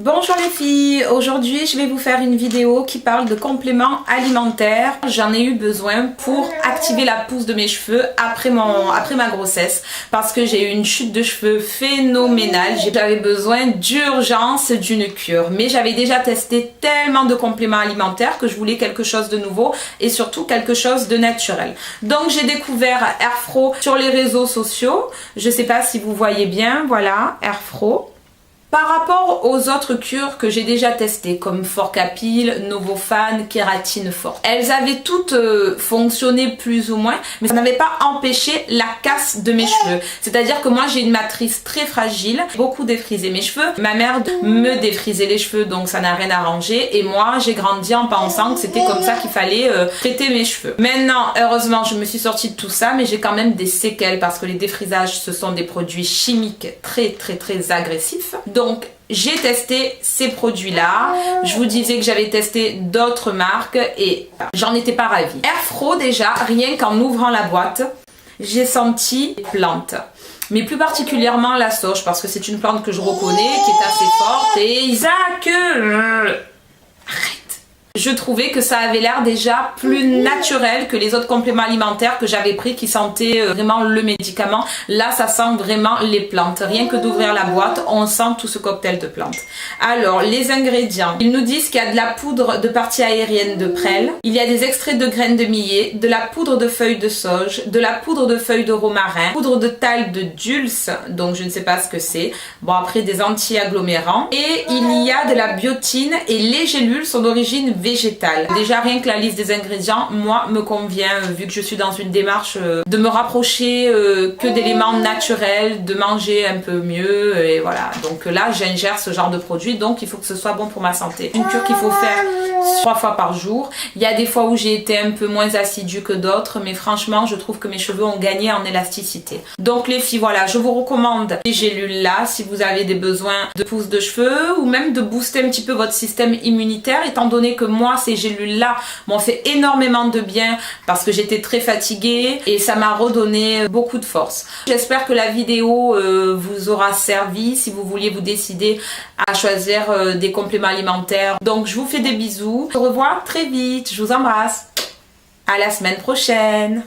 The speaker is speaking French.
Bonjour les filles, aujourd'hui je vais vous faire une vidéo qui parle de compléments alimentaires. J'en ai eu besoin pour activer la pousse de mes cheveux après ma grossesse parce que j'ai eu une chute de cheveux phénoménale. J'avais besoin d'urgence d'une cure, mais j'avais déjà testé tellement de compléments alimentaires que je voulais quelque chose de nouveau et surtout quelque chose de naturel. Donc j'ai découvert Airfro sur les réseaux sociaux. Je sais pas si vous voyez bien, voilà Airfro. Par rapport aux autres cures que j'ai déjà testées, comme Forcapil, Novofan, Kératine Forte, elles avaient toutes fonctionné plus ou moins, mais ça n'avait pas empêché la casse de mes cheveux. C'est-à-dire que moi j'ai une matrice très fragile, beaucoup défrisé mes cheveux. Ma mère me défrisait les cheveux, donc ça n'a rien arrangé. Et moi j'ai grandi en pensant que c'était comme ça qu'il fallait traiter mes cheveux. Maintenant, heureusement, je me suis sortie de tout ça, mais j'ai quand même des séquelles parce que les défrisages, ce sont des produits chimiques très agressifs. Donc j'ai testé ces produits là, je vous disais que j'avais testé d'autres marques et j'en étais pas ravie. Airfro, déjà, rien qu'en ouvrant la boîte, j'ai senti les plantes, mais plus particulièrement la sauge parce que c'est une plante que je reconnais, qui est assez forte. Et Isaac, arrête. Je trouvais que ça avait l'air déjà plus naturel que les autres compléments alimentaires que j'avais pris qui sentaient vraiment le médicament. Là, ça sent vraiment les plantes. Rien que d'ouvrir la boîte, on sent tout ce cocktail de plantes. Alors, les ingrédients. Ils nous disent qu'il y a de la poudre de partie aérienne de prêle, il y a des extraits de graines de millet, de la poudre de feuilles de sauge, de la poudre de feuilles de romarin, poudre de talle de dulce, donc je ne sais pas ce que c'est. Bon, après, des anti-agglomérants. Et il y a de la biotine et les gélules sont d'origine végétale. Déjà rien que la liste des ingrédients, moi, me convient vu que je suis dans une démarche de me rapprocher que d'éléments naturels, de manger un peu mieux et voilà. Donc là, j'ingère ce genre de produit, donc il faut que ce soit bon pour ma santé. Une cure qu'il faut faire 3 fois par jour. Il y a des fois où j'ai été un peu moins assidue que d'autres, mais franchement, je trouve que mes cheveux ont gagné en élasticité. Donc les filles, voilà, je vous recommande ces gélules là si vous avez des besoins de pousse de cheveux ou même de booster un petit peu votre système immunitaire, étant donné que moi, ces gélules là m'ont fait énormément de bien parce que j'étais très fatiguée et ça m'a redonné beaucoup de force. J'espère que la vidéo vous aura servi si vous vouliez vous décider à choisir des compléments alimentaires. Donc je vous fais des bisous, on se revoit très vite, je vous embrasse, à la semaine prochaine.